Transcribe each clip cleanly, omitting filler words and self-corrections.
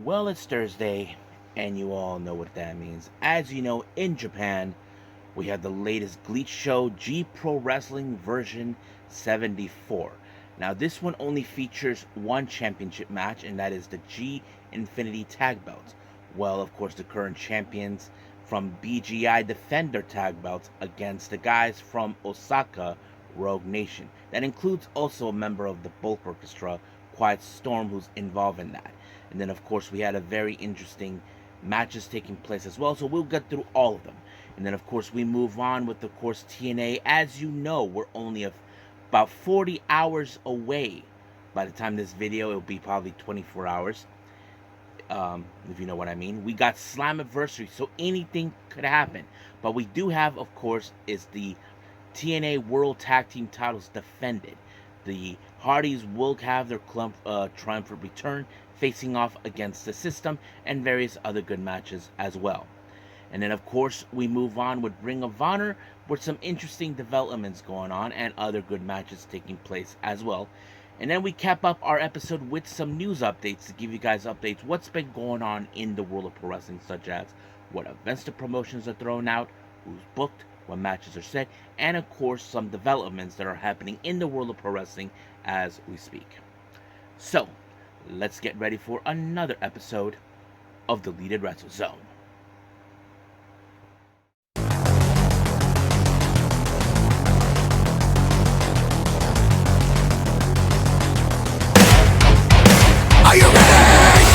Well, it's Thursday, and you all know what that means. As you know, in Japan, we have the latest GLEAT show, G Pro Wrestling version 74. Now, this one only features one championship match, and that is the G Infinity Tag Belts. Well, of course, the current champions from BGI defend their tag belts against the guys from Osaka Rogue Nation. That includes also a member of the Bulk Orchestra, Quiet Storm, who's involved in that. And then, of course, we had a very interesting matches taking place as well, so we'll get through all of them. And then, of course, we move on with, of course, TNA. As you know, we're only about 40 hours away. By the time this video, it'll be probably 24 hours, if you know what I mean. We got Slammiversary, so anything could happen. But we do have, of course, is the TNA World Tag Team titles defended. The Hardys will have their triumphant return, facing off against the System and various other good matches as well. And then, of course, we move on with Ring of Honor, with some interesting developments going on and other good matches taking place as well. And then we cap up our episode with some news updates to give you guys updates what's been going on in the world of pro wrestling, such as what events the promotions are thrown out, who's booked, what matches are set, and of course some developments that are happening in the world of pro wrestling as we speak. So, let's get ready for another episode of the Deleted Wrestle Zone. Are you ready?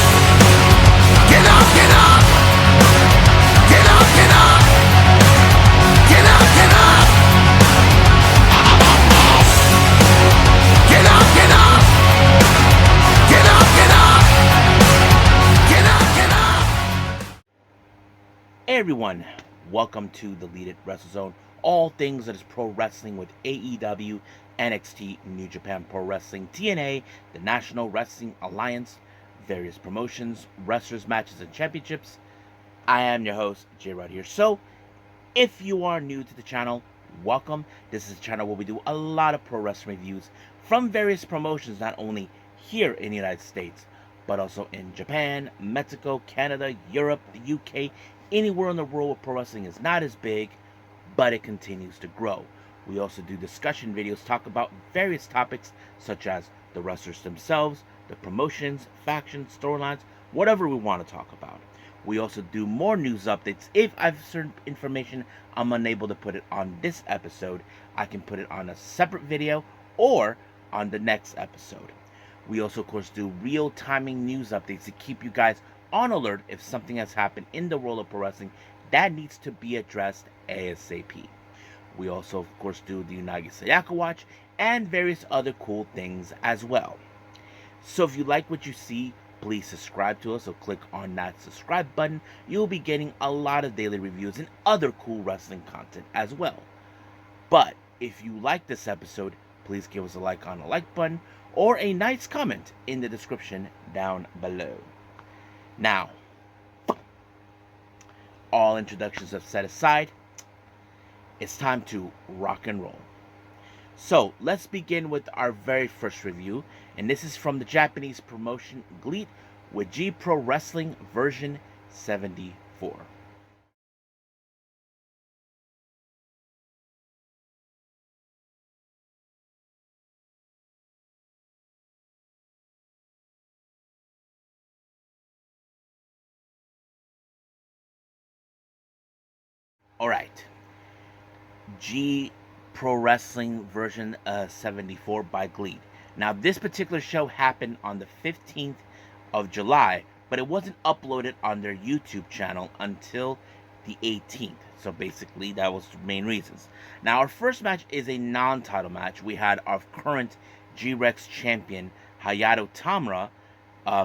Get up, get up! Get up, get up! Get up, get up! Get up, get up! Get up, get up! Get up, get up! Hey everyone, welcome to the Deleted Wrestle Zone. All things that is pro wrestling with AEW, NXT, New Japan Pro Wrestling, TNA, the National Wrestling Alliance, various promotions, wrestlers, matches, and championships. I am your host, J-Rod here. So, if you are new to the channel, welcome. This is a channel where we do a lot of pro wrestling reviews from various promotions, not only here in the United States, but also in Japan, Mexico, Canada, Europe, the UK, anywhere in the world where pro wrestling is not as big, but it continues to grow. We also do discussion videos, talk about various topics such as the wrestlers themselves, the promotions, factions, storylines, whatever we want to talk about. We also do more news updates. If I have certain information I'm unable to put it on this episode, I can put it on a separate video or on the next episode. We also, of course, do real-timing news updates to keep you guys on alert if something has happened in the world of pro wrestling that needs to be addressed ASAP. We also, of course, do the Unagi Sayaka Watch and various other cool things as well. So if you like what you see, please subscribe to us. So click on that subscribe button. You'll be getting a lot of daily reviews and other cool wrestling content as well. But if you like this episode, please give us a like on the like button or a nice comment in the description down below. Now, all introductions are set aside. It's time to rock and roll. So, let's begin with our very first review, and this is from the Japanese promotion GLEAT with G Pro Wrestling version 74. Alright, G Pro Wrestling version 74 by GLEAT. Now, this particular show happened on the 15th of July, but it wasn't uploaded on their YouTube channel until the 18th. So basically, that was the main reasons. Now, our first match is a non-title match. We had our current G-Rex champion, Hayato Tamura,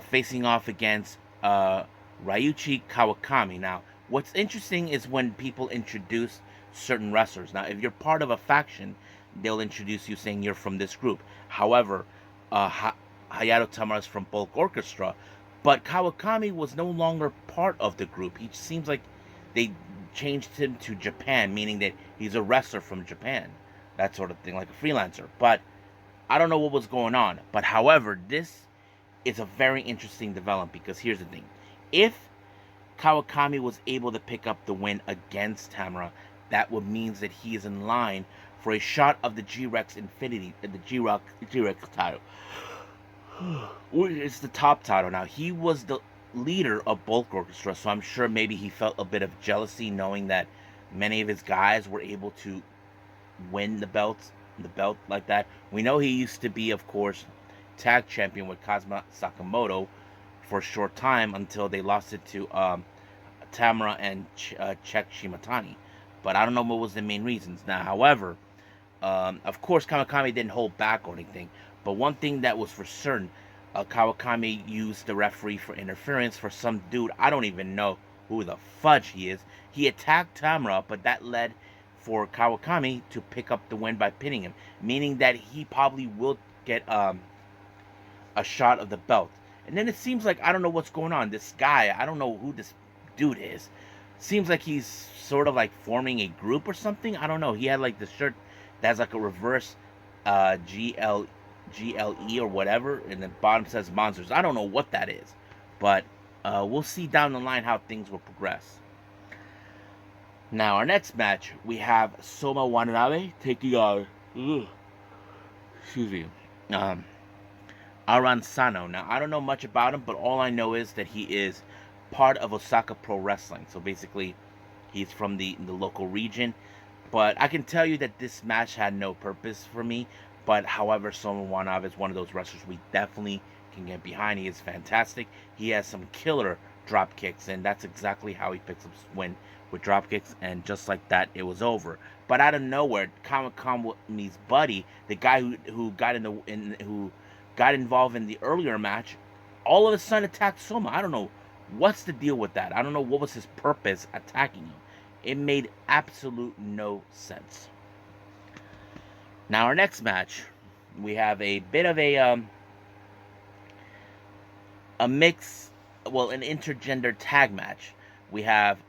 facing off against Ryuichi Kawakami. Now, what's interesting is when people introduce certain wrestlers. Now, if you're part of a faction, they'll introduce you saying you're from this group. However, Hayato Tamura is from Bulk Orchestra, but Kawakami was no longer part of the group. He seems like they changed him to Japan, meaning that he's a wrestler from Japan, that sort of thing, like a freelancer. But I don't know what was going on. But however, this is a very interesting development, because here's the thing. If Kawakami was able to pick up the win against Tamura, that would mean that he is in line for a shot of the G-Rex Infinity, the G-Rex title. It's the top title. Now, he was the leader of Bulk Orchestra, so I'm sure maybe he felt a bit of jealousy knowing that many of his guys were able to win the belt like that. We know he used to be, of course, tag champion with Kazuma Sakamoto for a short time until they lost it to Tamura and Czech Shimatani. But I don't know what was the main reasons. Now, however, of course, Kawakami didn't hold back or anything. But one thing that was for certain, Kawakami used the referee for interference for some dude. I don't even know who the fudge he is. He attacked Tamura, but that led for Kawakami to pick up the win by pinning him, meaning that he probably will get a shot of the belt. And then it seems like, I don't know what's going on. This guy, I don't know who this dude is. Seems like he's sort of like forming a group or something. I don't know. He had like the shirt that's like a reverse GLE or whatever, and the bottom says Monsters. I don't know what that is, but we'll see down the line how things will progress. Now, our next match, we have Soma Watanabe taking on Aran Sano. Now, I don't know much about him, but all I know is that he is part of Osaka Pro Wrestling. So basically, he's from the local region. But I can tell you that this match had no purpose for me. But however, Soma Watanabe is one of those wrestlers we definitely can get behind. He is fantastic. He has some killer drop kicks, and that's exactly how he picks up his win, with drop kicks, and just like that, it was over. But out of nowhere, Kawakami's buddy, the guy who got involved in the earlier match, all of a sudden attacked Soma. I don't know what's the deal with that. I don't know what was his purpose attacking him. It made absolute no sense. Now, our next match, we have a bit of a mix, well, an intergender tag match. We have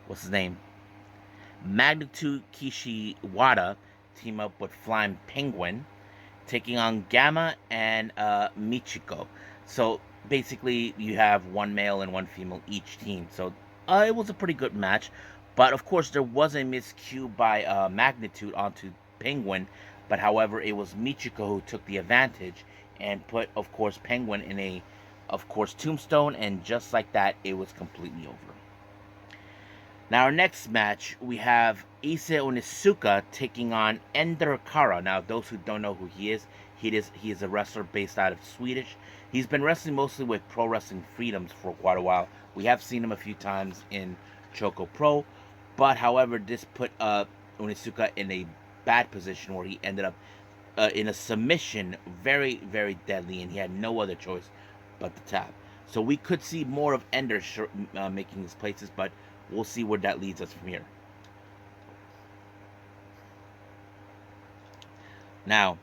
what's his name? Magnitude Kishiwada team up with Flying Penguin, taking on Gamma and Michiko. So basically, you have one male and one female each team. So it was a pretty good match. But of course, there was a miscue by Magnitude onto Penguin. But however, it was Michiko who took the advantage and put, of course, Penguin in a, of course, tombstone. And just like that, it was completely over. Now, our next match, we have Issei Onizuka taking on Ender Kara. Now, those who don't know who he is a wrestler based out of Swedish. He's been wrestling mostly with Pro Wrestling Freedoms for quite a while. We have seen him a few times in Choco Pro, but however, this put Onizuka in a bad position where he ended up in a submission, very, very deadly, and he had no other choice but to tap. So we could see more of Ender making his places, but we'll see where that leads us from here. Now,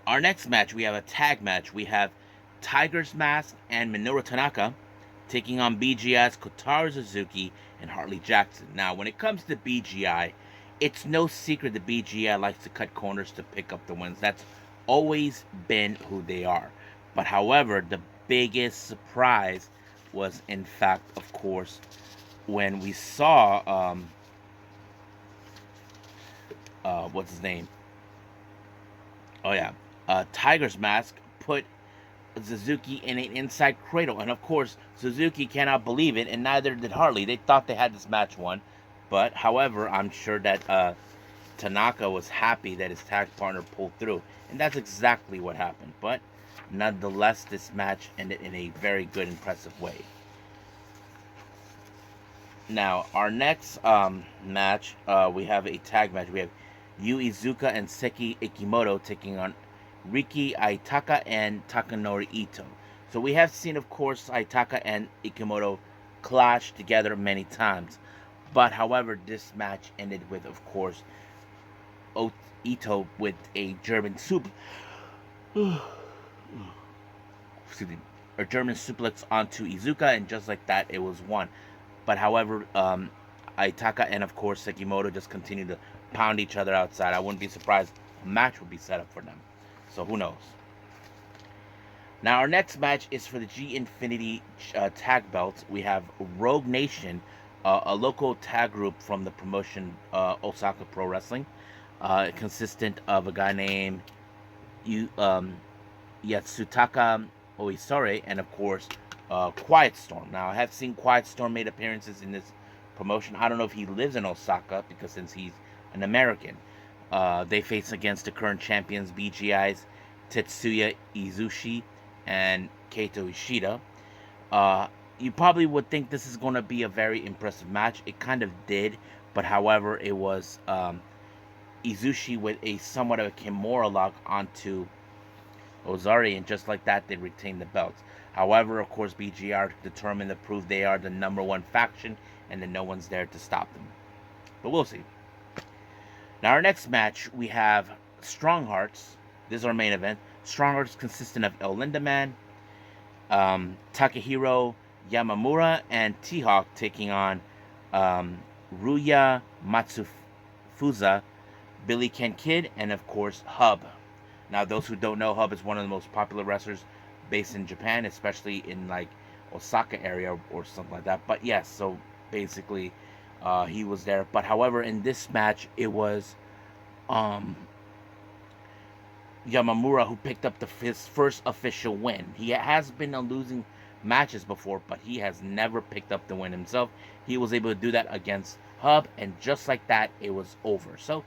our next match, we have a tag match. We have Tiger's Mask and Minoru Tanaka taking on BGI's Kotaro Suzuki and Hartley Jackson. Now, when it comes to BGI, it's no secret that BGI likes to cut corners to pick up the wins. That's always been who they are. But however, the biggest surprise was, in fact, of course, when we saw, what's his name? Oh yeah, Tiger's Mask put Suzuki in an inside cradle, and of course Suzuki cannot believe it, and neither did Harley. They thought they had this match won, but however, I'm sure that Tanaka was happy that his tag partner pulled through, and that's exactly what happened. But nonetheless, this match ended in a very good, impressive way. Now, our next match, we have a tag match. We have Yu Iizuka and Seki Ikimoto taking on Riki Aitaka and Takanori Ito. So we have seen, of course, Aitaka and Ikimoto clash together many times. But however, this match ended with, of course, Ito with a German suplex onto Iizuka, and just like that, it was won. But however, Aitaka and, of course, Sekimoto just continued to pound each other outside. I wouldn't be surprised a match would be set up for them. So who knows? Now, our next match is for the G Infinity tag belts. We have Rogue Nation, a local tag group from the promotion Osaka Pro Wrestling, consistent of a guy named Yatsutaka Oisore and, of course, Quiet Storm. Now, I have seen Quiet Storm made appearances in this promotion. I don't know if he lives in Osaka, because since he's an American. They face against the current champions BGI's Tetsuya Izushi and Kaito Ishida. You probably would think this is going to be a very impressive match. It kind of did, but however, it was Izushi with a somewhat of a Kimura lock onto Ozari, and just like that, they retained the belts. However, of course, BGI are determined to prove they are the #1 faction, and that no one's there to stop them. But we'll see. Now, our next match, we have Strong Hearts. This is our main event. Strong Hearts consisting of El Lindaman, Takehiro Yamamura, and T-Hawk taking on Ruya Matsufuza, Billy Ken Kid, and of course, Hub. Now, those who don't know, Hub is one of the most popular wrestlers based in Japan, especially in like Osaka area or something like that. But yes, so basically, he was there. But however, in this match, it was Yamamura who picked up his first official win. He has been on losing matches before, but he has never picked up the win himself. He was able to do that against Hub, and just like that, it was over. So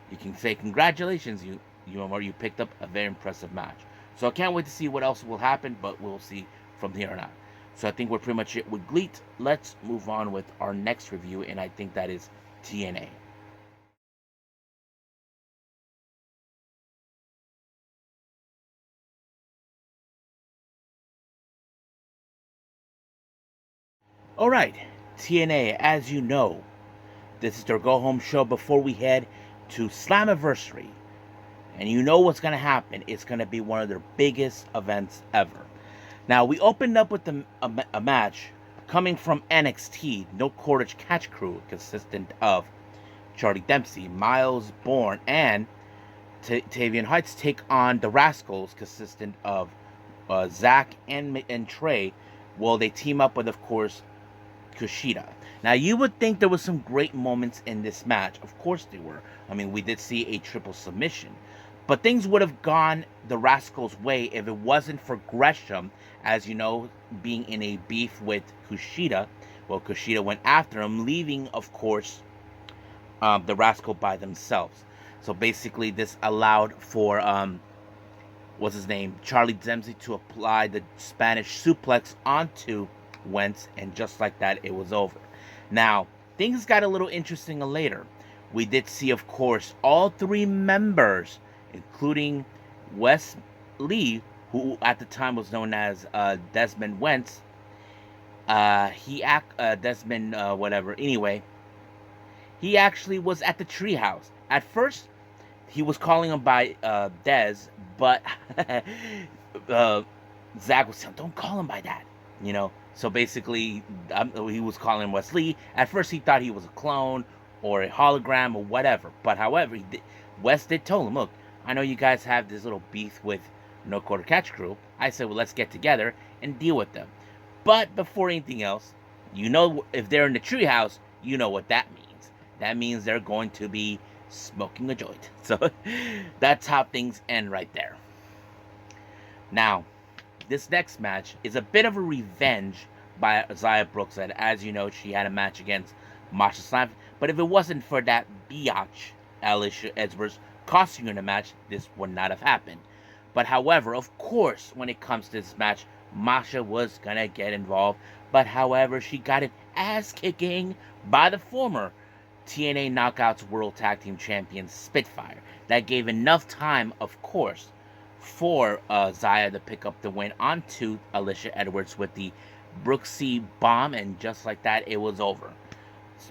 you can say congratulations, Yamamura, you picked up a very impressive match. So I can't wait to see what else will happen, but we'll see from here on out. So I think we're pretty much it with GLEAT. Let's move on with our next review, and I think that is TNA. Alright, TNA, as you know, this is their go-home show before we head to Slammiversary. And you know what's going to happen. It's going to be one of their biggest events ever. Now, we opened up with a match coming from NXT, No Quarters Catch Crew, consistent of Charlie Dempsey, Miles Bourne, and Tavian Heights take on the Rascals, consistent of Zach and Trey. Well, they team up with, of course, Kushida. Now, you would think there was some great moments in this match. Of course there were. I mean, we did see a triple submission. But things would have gone the Rascals' way if it wasn't for Gresham, as you know, being in a beef with Kushida. Well, Kushida went after him, leaving, of course, the Rascal by themselves. So basically, this allowed for, what's his name, Charlie Dempsey to apply the Spanish suplex onto Wentz, and just like that, it was over. Now, things got a little interesting later. We did see, of course, all three members, including Wes Lee, who at the time was known as Desmond Wentz. Desmond, whatever. Anyway, he actually was at the treehouse. At first, he was calling him by Dez, but Zach was saying, don't call him by that, you know. So basically, he was calling him Wes Lee. At first, he thought he was a clone or a hologram or whatever. But however, Wes did tell him, look, I know you guys have this little beef with No Quarter Catch Crew. I said, well, let's get together and deal with them. But before anything else, you know, if they're in the treehouse, you know what that means. That means they're going to be smoking a joint. So that's how things end right there. Now, this next match is a bit of a revenge by Zaya Brooks. And as you know, she had a match against Masha Slam. But if it wasn't for that biatch, Alicia Edwards, costing her the match, this would not have happened. But however, of course, when it comes to this match, Masha was going to get involved. But however, she got an ass kicking by the former TNA Knockouts World Tag Team Champion Spitfire. That gave enough time, of course, for Zaya to pick up the win onto Alicia Edwards with the Brooksy bomb, and just like that, it was over.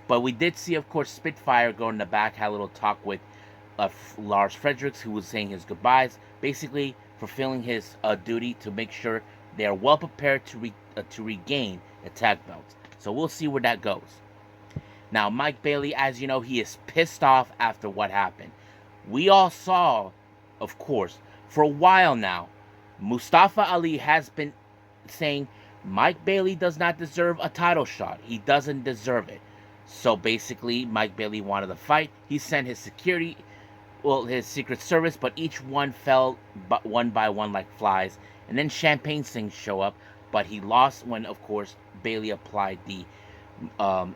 But we did see, of course, Spitfire go in the back, had a little talk with Lars Fredericks, who was saying his goodbyes, basically fulfilling his duty to make sure they are well prepared to regain the tag belts. So we'll see where that goes. Now, Mike Bailey, as you know, he is pissed off after what happened. We all saw, of course, for a while now, Mustafa Ali has been saying Mike Bailey does not deserve a title shot. He doesn't deserve it. So basically, Mike Bailey wanted to fight. He sent his security, well, his Secret Service, but each one fell but one by one like flies. And then Champagne Singh show up, but he lost when, of course, Bailey applied the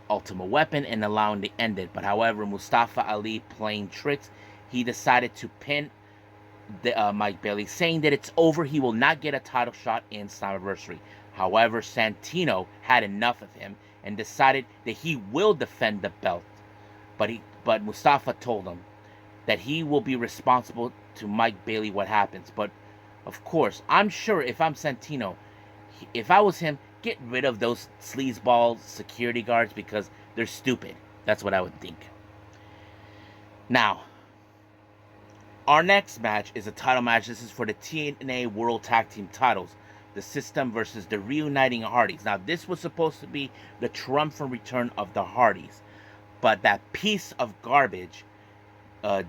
Ultimate Weapon and allowing to end it. But however, Mustafa Ali playing tricks, he decided to pin Mike Bailey, saying that it's over. He will not get a title shot in Slammiversary. However, Santino had enough of him and decided that he will defend the belt. But Mustafa told him that he will be responsible to Mike Bailey what happens. But of course, I'm sure if I'm Santino, if I was him, get rid of those sleazeball security guards because they're stupid. That's what I would think. Now, our next match is a title match. This is for the TNA World Tag Team titles. The System versus the Reuniting Hardys. Now, this was supposed to be the triumphant return of the Hardys. But that piece of garbage,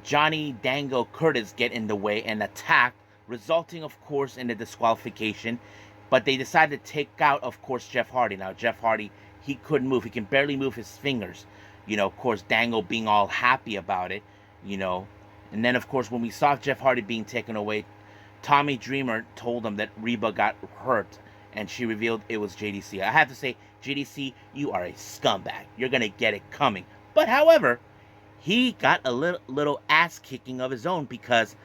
Johnny Dango Curtis, get in the way and attack, resulting, of course, in the disqualification. But they decided to take out, of course, Jeff Hardy. Now, Jeff Hardy, he couldn't move. He can barely move his fingers. You know, of course, Dango being all happy about it, you know. And then, of course, when we saw Jeff Hardy being taken away, Tommy Dreamer told him that Reba got hurt, and she revealed it was JDC. I have to say, JDC, you are a scumbag. You're going to get it coming. But, however, he got a little ass-kicking of his own because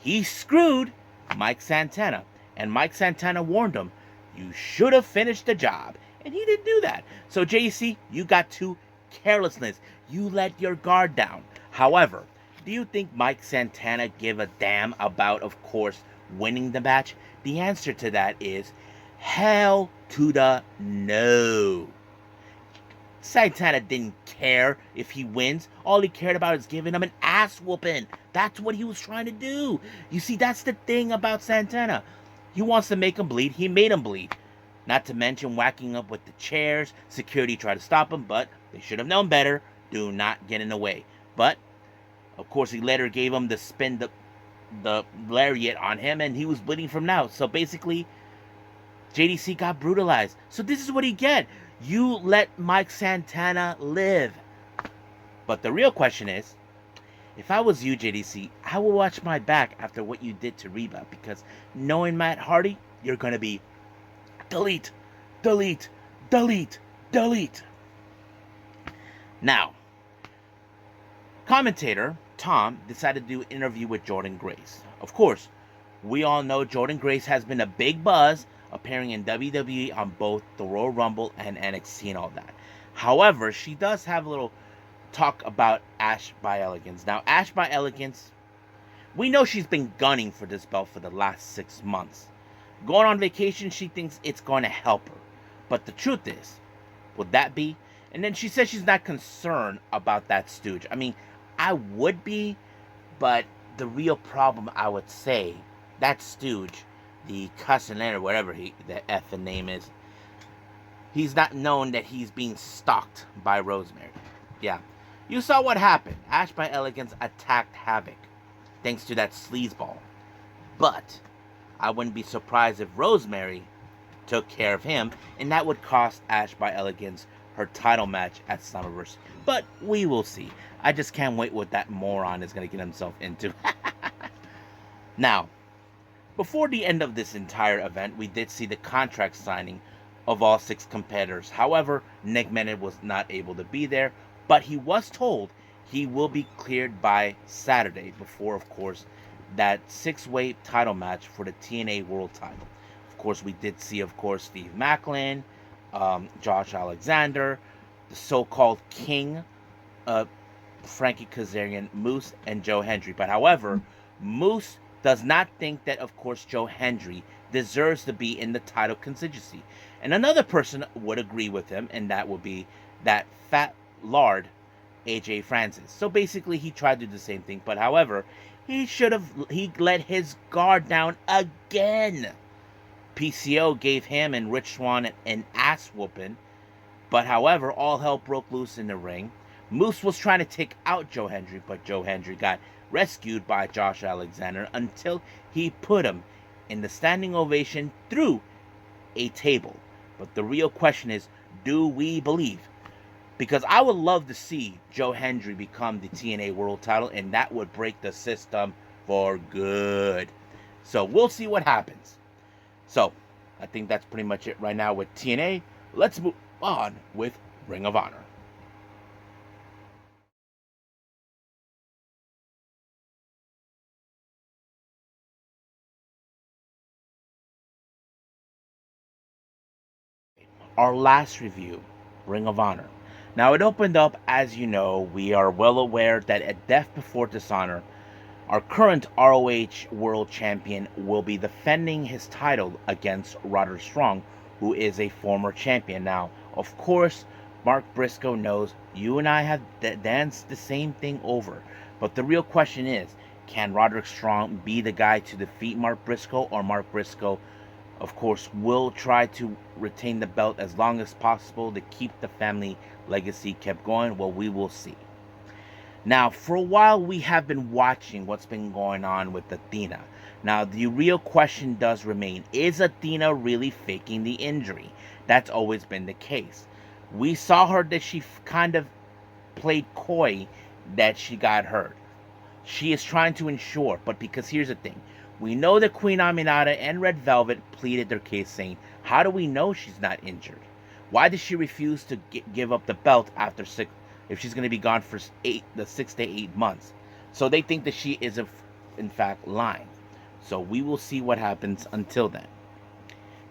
he screwed Mike Santana. And Mike Santana warned him, you should have finished the job. And he didn't do that. So, JDC, you got too carelessness. You let your guard down. However, do you think Mike Santana gave a damn about, of course, winning the match? The answer to that is hell to the no. Santana didn't care if he wins. All he cared about is giving him an ass whooping. That's what he was trying to do. You see, that's the thing about Santana. He wants to make him bleed. He made him bleed. Not to mention whacking up with the chairs. Security tried to stop him, but they should have known better. Do not get in the way. But of course, he later gave him the spin, the lariat on him, and he was bleeding from now. So basically, JDC got brutalized. So this is what he get. You let Mike Santana live. But the real question is, if I was you, JDC, I will watch my back after what you did to Reba, because knowing Matt Hardy, you're going to be delete, delete, delete, delete. Now, commentator Tom decided to do an interview with Jordynne Grace. Of course, we all know Jordynne Grace has been a big buzz, appearing in WWE on both the Royal Rumble and NXT and all that. However, she does have a little talk about Ash by Elegance. Now, Ash by Elegance, we know she's been gunning for this belt for the last 6 months. Going on vacation, she thinks it's going to help her. But the truth is, would that be? And then she says she's not concerned about that stooge. I mean, I would be, but the real problem, I would say, that stooge, the Castellan or whatever the effing name is, he's not known that he's being stalked by Rosemary. Yeah. You saw what happened. Ash by Elegance attacked Havoc, thanks to that sleazeball. But I wouldn't be surprised if Rosemary took care of him, and that would cost Ash by Elegance her title match at Slammiversary. But we will see. I just can't wait what that moron is going to get himself into. Now, before the end of this entire event, we did see the contract signing of all 6 competitors. However, Nick Bennett was not able to be there, but he was told he will be cleared by Saturday before, of course, that 6-way title match for the TNA World title. Of course, we did see, of course, Steve Maclin, Josh Alexander, the so-called King, Frankie Kazarian, Moose, and Joe Hendry. But however, Moose does not think that, of course, Joe Hendry deserves to be in the title contingency. And another person would agree with him, and that would be that fat lard, AJ Francis. So basically, he tried to do the same thing. But however, he let his guard down again. PCO gave him and Rich Swann an ass whooping. But however, all hell broke loose in the ring. Moose was trying to take out Joe Hendry, but Joe Hendry got rescued by Josh Alexander until he put him in the standing ovation through a table. But the real question is, do we believe? Because I would love to see Joe Hendry become the TNA World Title, and that would break the system for good. So we'll see what happens. So I think that's pretty much it right now with TNA. Let's move on with Ring of Honor. Our last review, Ring of Honor. Now it opened up, as you know, we are well aware that at Death Before Dishonor, our current ROH World Champion will be defending his title against Roderick Strong, who is a former champion. Now, of course, Mark Briscoe knows you and I have danced the same thing over. But the real question is, can Roderick Strong be the guy to defeat Mark Briscoe, or Mark Briscoe, of course, will try to retain the belt as long as possible to keep the family legacy kept going? Well, we will see. Now, for a while, we have been watching what's been going on with Athena. Now, the real question does remain, is Athena really faking the injury? That's always been the case. We saw her that she kind of played coy that she got hurt. She is trying to ensure, but because here's the thing. We know that Queen Aminata and Red Velvet pleaded their case saying, how do we know she's not injured? Why does she refuse to give up the belt after if she's going to be gone for 6 to 8 months? So they think that she is in fact lying. So we will see what happens until then.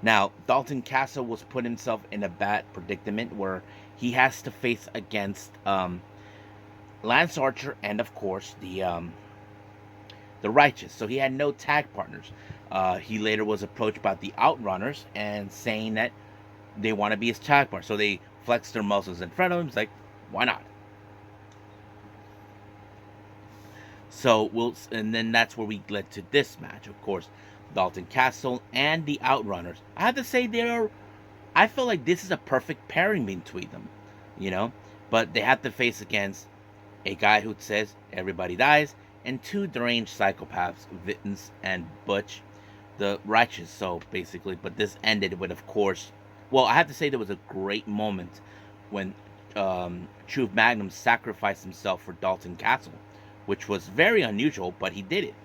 Now, Dalton Castle was put himself in a bad predicament where he has to face against Lance Archer and, of course, the Righteous. So he had no tag partners. He later was approached by the Outrunners and saying that they want to be his tag partner. So they flexed their muscles in front of him. He's like, why not? So and then that's where we led to this match. Of course, Dalton Castle and the Outrunners. I have to say I feel like this is a perfect pairing between them, you know. But they have to face against a guy who says everybody dies, and two deranged psychopaths, Vince and Butch, the Righteous. So basically, but this ended with, of course, well, I have to say there was a great moment when Truth Magnum sacrificed himself for Dalton Castle, which was very unusual, but he did it,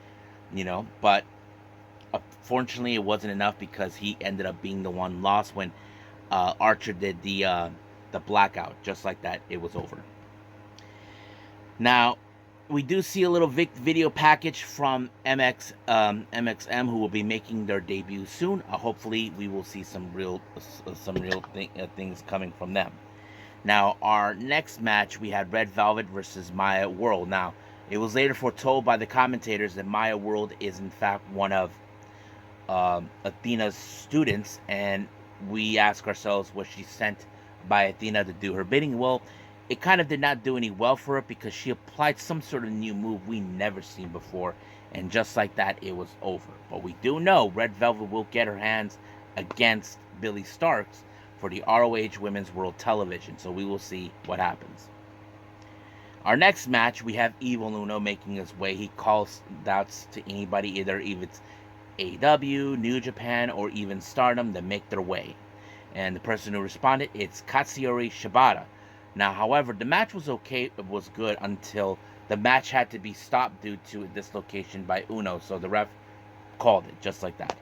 you know. But unfortunately, it wasn't enough because he ended up being the one lost when Archer did the blackout. Just like that, it was over. Now, we do see a little video package from MXM, who will be making their debut soon. Hopefully, we will see some real things coming from them. Now, our next match, we had Red Velvet versus Maya World. Now, it was later foretold by the commentators that Maya World is, in fact, one of Athena's students, and we ask ourselves, was she sent by Athena to do her bidding? Well, it kind of did not do any well for her because she applied some sort of new move we never seen before, and just like that, it was over. But we do know Red Velvet will get her hands against Billy Starks for the ROH Women's World Television, so we will see what happens. Our next match, we have Evil Uno making his way. He calls doubts to anybody, either if it's AEW, New Japan, or even Stardom, to make their way. And the person who responded, it's Katsuyori Shibata. Now, however, the match was okay, it was good until the match had to be stopped due to dislocation by Uno, so the ref called it, just like that.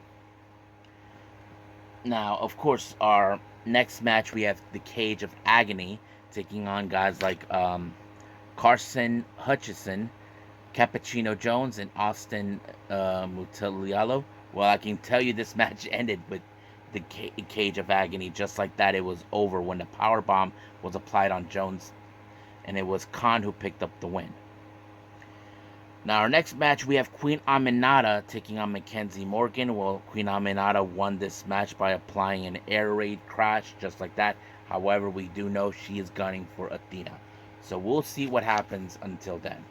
Now, of course, our next match, we have the Cage of Agony, taking on guys like Carson Hutchison, Cappuccino Jones, and Austin Mutalialo. Well, I can tell you this match ended with the Cage of Agony. Just like that, it was over when the power bomb was applied on Jones, and it was Khan who picked up the win. Now, our next match, we have Queen Aminata taking on Mackenzie Morgan. Well, Queen Aminata won this match by applying an air raid crash, just like that. However, we do know she is gunning for Athena. So we'll see what happens until then.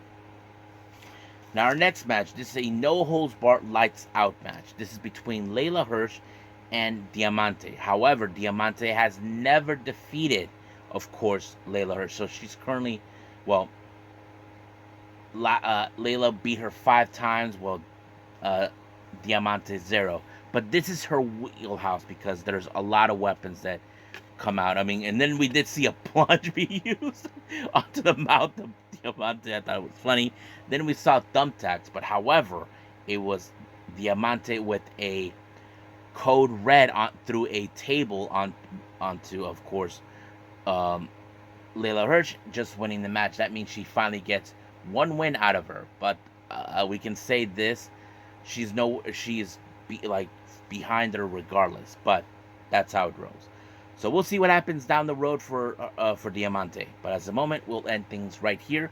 Now, our next match, this is a no-holds-barred lights-out match. This is between Layla Hirsch and Diamante. However, Diamante has never defeated, of course, Layla Hirsch. So she's currently, well, Layla beat her 5 times, well, Diamante 0. But this is her wheelhouse because there's a lot of weapons that come out. I mean, and then we did see a plunge be used onto the mouth of Diamante. I thought it was funny. Then we saw thumbtacks, but however, it was Diamante with a code red on through a table onto, of course, um, Layla Hirsch just winning the match. That means she finally gets one win out of her. But we can say this: she's like behind her regardless. But that's how it goes. So we'll see what happens down the road for Diamante. But as the moment, we'll end things right here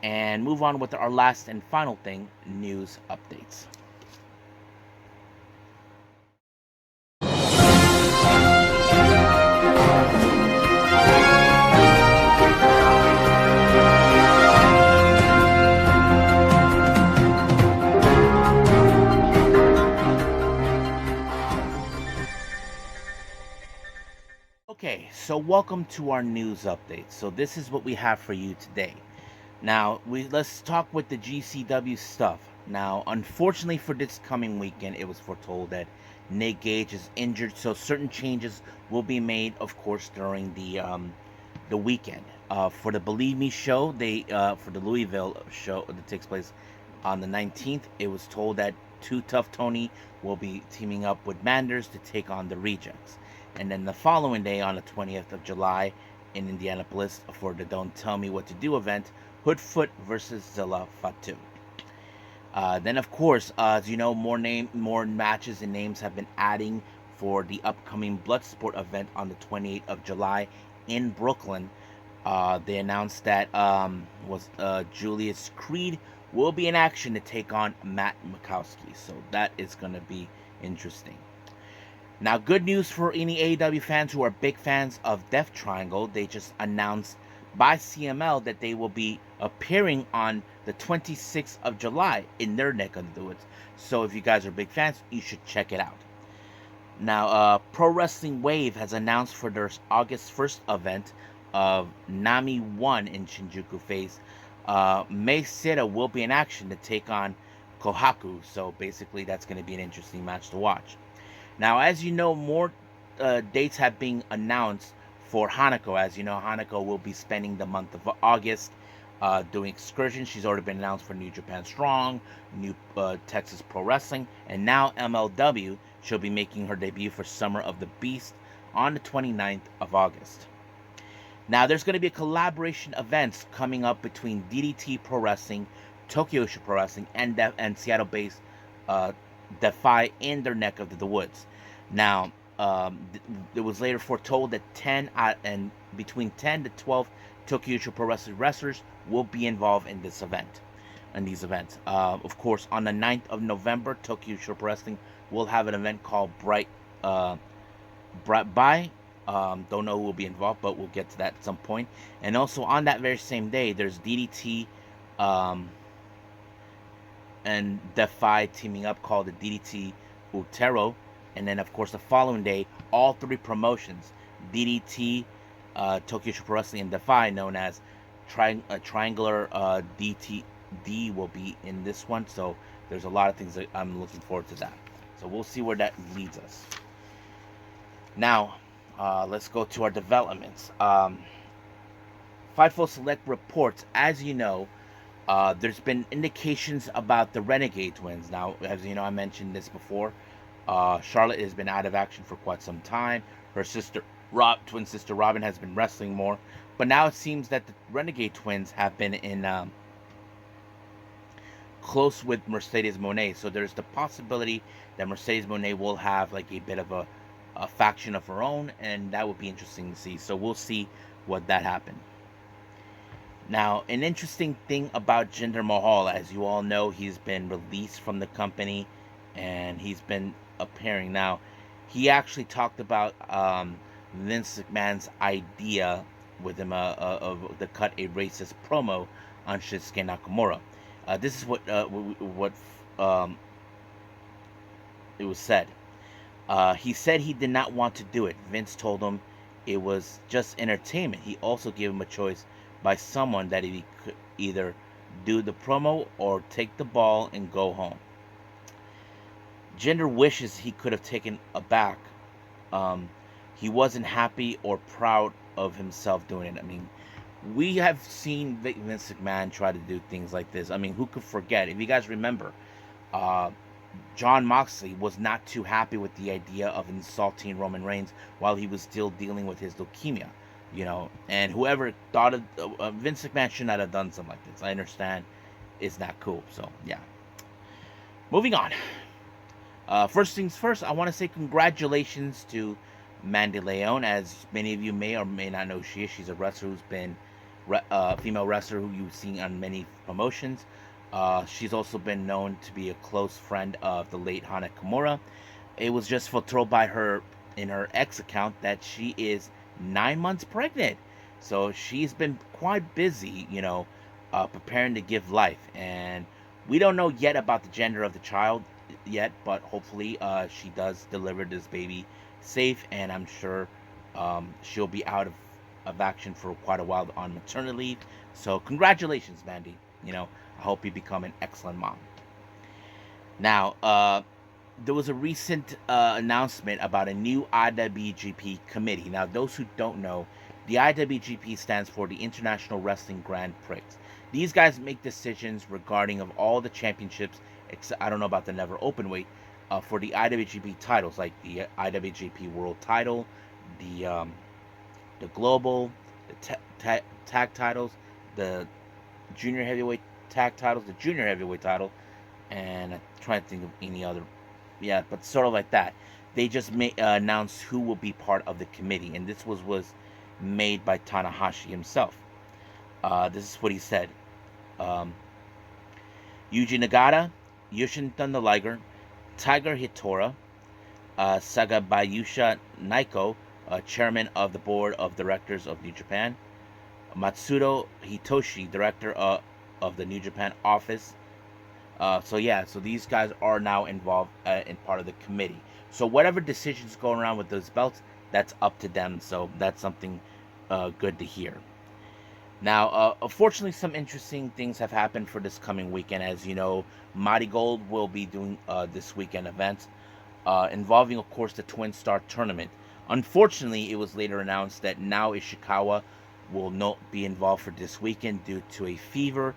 and move on with our last and final thing: news updates. Okay, so welcome to our news update. So this is what we have for you today. Now, let's talk with the GCW stuff. Now, unfortunately for this coming weekend, it was foretold that Nick Gage is injured, so certain changes will be made, of course, during the weekend. For the Believe Me show, for the Louisville show that takes place on the 19th, it was told that Too Tough Tony will be teaming up with Manders to take on the Rejects. And then the following day, on the 20th of July, in Indianapolis, for the Don't Tell Me What to Do event, Hoodfoot versus Zilla Fatu. Then, of course, as you know, more matches and names have been adding for the upcoming Bloodsport event on the 28th of July in Brooklyn. They announced that Julius Creed will be in action to take on Matt Mikowski. So that is going to be interesting. Now, good news for any AEW fans who are big fans of Death Triangle. They just announced by CML that they will be appearing on the 26th of July in their neck of the woods. So if you guys are big fans, you should check it out. Now, Pro Wrestling Wave has announced for their August 1st event of Nami 1 in Shinjuku Face, Mei Sita will be in action to take on Kohaku. So basically, that's going to be an interesting match to watch. Now, as you know, more dates have been announced for Hanako. As you know, Hanako will be spending the month of August doing excursions. She's already been announced for New Japan Strong, New Texas Pro Wrestling, and now MLW. She'll be making her debut for Summer of the Beast on the 29th of August. Now, there's going to be a collaboration events coming up between DDT Pro Wrestling, Tokyo Pro Wrestling, and Seattle-based DEFY in their neck of the woods. Now, it was later foretold that between 10 to 12 Tokyo Pro Wrestling wrestlers will be involved in these events. Of course, on the 9th of November, Tokyo Pro Wrestling will have an event called Bright By. Don't know who will be involved, but we'll get to that at some point. And also on that very same day, there's DDT and DEFY teaming up called the DDT Utero. And then, of course, the following day, all three promotions, DDT, Tokyo Pro Wrestling, and DEFY, known as Triangular DTD, will be in this one. So there's a lot of things that I'm looking forward to that. So we'll see where that leads us. Now, let's go to our developments. Fightful Select reports, as you know, there's been indications about the Renegade Twins. Now, as you know, I mentioned this before. Charlotte has been out of action for quite some time. Her twin sister Robin has been wrestling more. But now it seems that the Renegade Twins have been in close with Mercedes Moné. So there's the possibility that Mercedes Moné will have like a bit of a faction of her own. And that would be interesting to see. So we'll see what that happens. Now, an interesting thing about Jinder Mahal, as you all know, he's been released from the company and he's been appearing. Now, he actually talked about Vince McMahon's idea with him to cut a racist promo on Shinsuke Nakamura. This is what it was said. He said he did not want to do it. Vince told him it was just entertainment. He also gave him a choice by someone that he could either do the promo or take the ball and go home. Jinder wishes he could have taken aback. He wasn't happy or proud of himself doing it. I mean, we have seen Vince McMahon try to do things like this. I mean, who could forget? If you guys remember, uh, John Moxley was not too happy with the idea of insulting Roman Reigns while he was still dealing with his leukemia, and whoever thought of Vince McMahon should not have done something like this. I understand it's not cool. So, yeah. Moving on. First things first, I want to say congratulations to Mandy Leon. As many of you may or may not know, who she is. She's a wrestler who's been female wrestler who you've seen on many promotions. She's also been known to be a close friend of the late Hana Kimura. It was just fulfilled by her in her X account that she is 9 months pregnant. So she's been quite busy, preparing to give life. And we don't know yet about the gender of the child yet, but hopefully she does deliver this baby safe, and I'm sure she'll be out of action for quite a while on maternity leave. So congratulations, Mandy. I hope you become an excellent mom. Now, there was a recent announcement about a new IWGP committee. Now, those who don't know, the IWGP stands for the International Wrestling Grand Prix. These guys make decisions regarding of all the championships, except I don't know about the never openweight, for the IWGP titles, like the IWGP World Title, the Global, the tag titles, the Junior Heavyweight tag titles, the Junior Heavyweight title, and I'm trying to think of any other. Yeah, but sort of like that. They just announced who will be part of the committee, and this was made by Tanahashi himself. This is what he said. Yuji Nagata, Yushin Thunder Liger, Tiger Hitora, Sagabayusha Naito, chairman of the board of directors of New Japan, Matsudo Hitoshi, director of the New Japan office. So these guys are now involved in part of the committee. So whatever decisions going around with those belts, that's up to them. So that's something good to hear. Now, unfortunately, some interesting things have happened for this coming weekend. As you know, Mighty Gold will be doing this weekend events involving, of course, the Twin Star Tournament. Unfortunately, it was later announced that NAO Ishikawa will not be involved for this weekend due to a fever.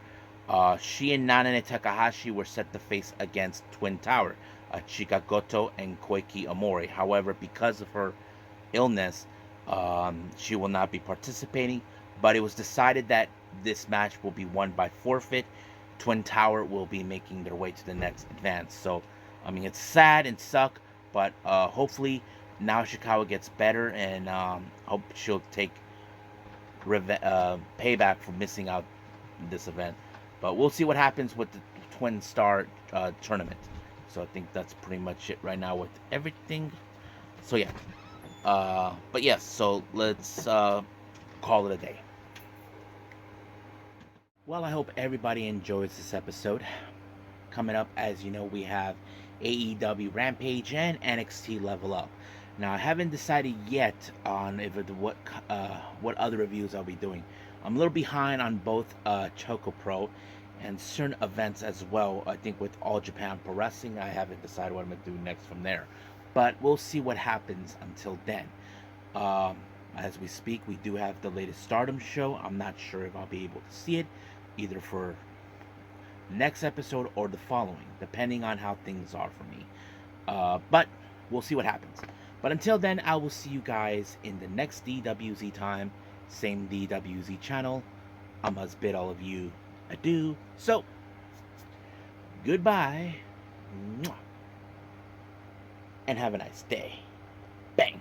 She and Nanae Takahashi were set to face against Twin Tower, Chika Goto and Koiki Amori. However, because of her illness, she will not be participating. But it was decided that this match will be won by forfeit. Twin Tower will be making their way to the next advance. So, I mean, it's sad and suck, but hopefully now Ishikawa gets better, and hope she'll take payback for missing out this event. But we'll see what happens with the Twin Star tournament. So I think that's pretty much it right now with everything. So yeah. But yes, so let's call it a day. Well, I hope everybody enjoys this episode. Coming up, as you know, we have AEW Rampage and NXT Level Up. Now, I haven't decided yet on what other reviews I'll be doing. I'm a little behind on both Choco Pro and certain events as well. I think with All Japan Pro Wrestling, I haven't decided what I'm going to do next from there. But we'll see what happens until then. As we speak, we do have the latest Stardom show. I'm not sure if I'll be able to see it, either for next episode or the following, depending on how things are for me. But we'll see what happens. But until then, I will see you guys in the next DWZ time. Same DWZ channel. I must bid all of you adieu. So, goodbye. And have a nice day. Bang.